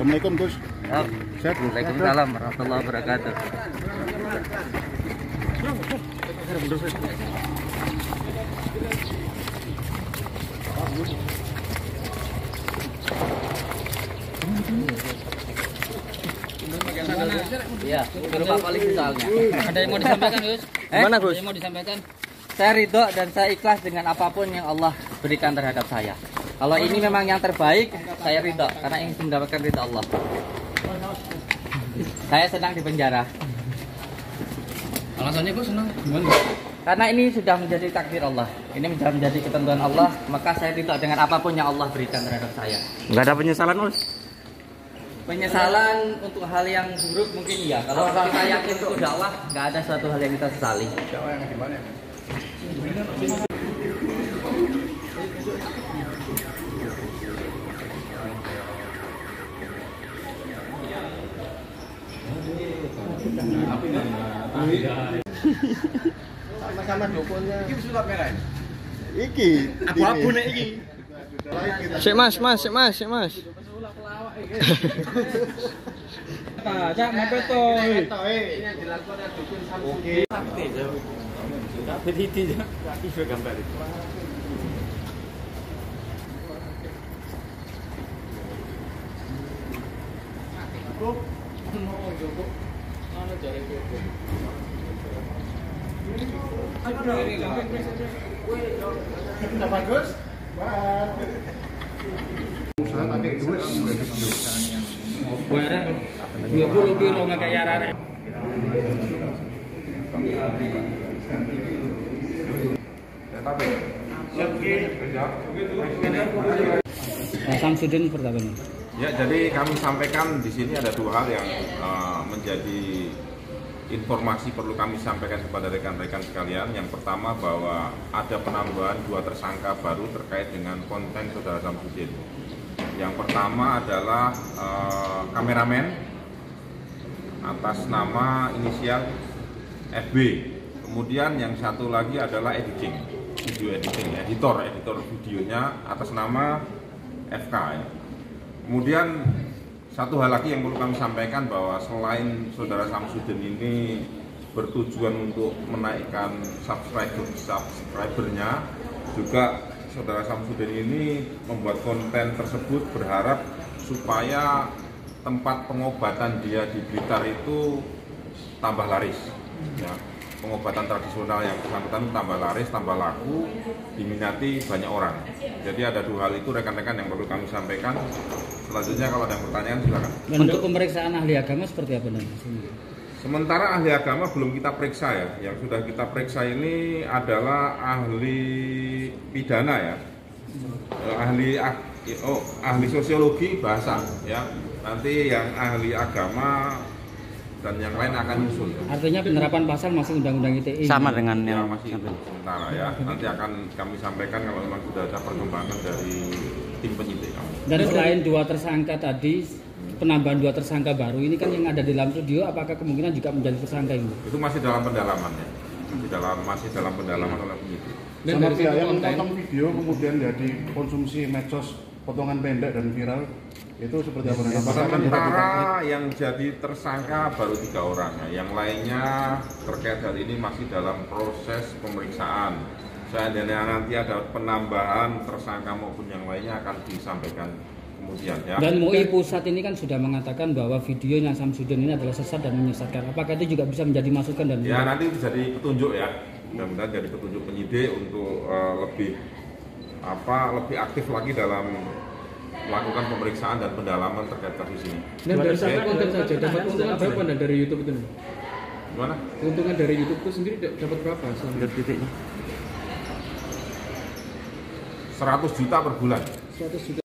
Assalamualaikum Gus. Waalaikumsalam warahmatullahi wabarakatuh. Iya, berupa paling misalnya. Ada yang mau disampaikan, Gus? Gimana, Gus? Ada yang mau disampaikan? Saya ridho dan saya ikhlas dengan apapun yang Allah berikan terhadap saya. Kalau ini memang yang terbaik, saya ridho karena ingin mendapatkan ridho Allah. Saya senang di penjara. Alasannya Gus senang gimana? Karena ini sudah menjadi takdir Allah. Ini sudah menjadi ketentuan Allah, maka saya ridho dengan apapun yang Allah berikan terhadap saya. Nggak ada penyesalan, Mas? Penyesalan untuk hal yang buruk mungkin iya. Kalau kita yakin itu dakwah, nggak ada suatu hal yang kita sesali. Dakwah yang gimana? Sama-sama dukunnya. Iki surat merah. Iki. Abu-abu nek iki. Sik Mas. Cak mepet to. Ini yang dilakukan dukun sama. Oke. Tapi itu juga gambar itu. Bagus. Usaha pakai duit. Barang 20 piro nggak kayak arek. Samsudin pertama. Ya, jadi kami sampaikan di sini ada dua hal yang menjadi informasi perlu kami sampaikan kepada rekan-rekan sekalian. Yang pertama bahwa ada penambahan 2 tersangka baru terkait dengan konten Saudara Samsudin. Yang pertama adalah kameramen atas nama inisial FB. Kemudian yang satu lagi adalah video editing, editor videonya atas nama FK. Ya. Kemudian satu hal lagi yang perlu kami sampaikan bahwa selain Saudara Samsudin ini bertujuan untuk menaikkan subscribernya, juga Saudara Samsudin ini membuat konten tersebut berharap supaya tempat pengobatan dia di Blitar itu tambah laris. Ya. Pengobatan tradisional yang bersangkutan tambah laris, tambah laku, diminati banyak orang. Jadi ada dua hal itu rekan-rekan yang perlu kami sampaikan. Selanjutnya kalau ada yang pertanyaan silakan. Untuk pemeriksaan ahli agama seperti apa nanti? Sementara ahli agama belum kita periksa ya. Yang sudah kita periksa ini adalah ahli pidana ya. Ahli sosiologi bahasa ya. Nanti yang ahli agama dan yang lain akan nyusul. Artinya penerapan pasal masih undang-undang ITE. Sama dengan Ya, yang masih sementara ya. Nanti akan kami sampaikan kalau memang sudah ada perkembangan dari tim penyidik kami. Dan selain 2 tersangka tadi, penambahan 2 tersangka baru ini kan yang ada di dalam studio, apakah kemungkinan juga menjadi tersangka ini? Itu masih dalam pendalamannya. Masih dalam pendalaman oleh penyidik. Dan sama pihak yang memotong video kemudian jadi konsumsi medsos potongan pendek dan viral itu seperti apa? Sementara yang jadi tersangka baru 3 orang ya. Yang lainnya terkait hal ini masih dalam proses pemeriksaan. Seandainya nanti ada penambahan tersangka maupun yang lainnya akan disampaikan kemudian ya. Dan MUI Pusat ini kan sudah mengatakan bahwa videonya Samsudin ini adalah sesat dan menyesatkan. Apakah itu juga bisa menjadi masukan dan Ya nanti jadi petunjuk ya. Mudah-mudahan jadi petunjuk penyidik untuk lebih aktif lagi dalam melakukan pemeriksaan dan pendalaman terkait kasus ini. Dan dari satu konten saja dapat keuntungan berapa dari YouTube itu? Gimana? Keuntungan dari YouTube itu sendiri dapat berapa? 100 juta per bulan. 100 juta.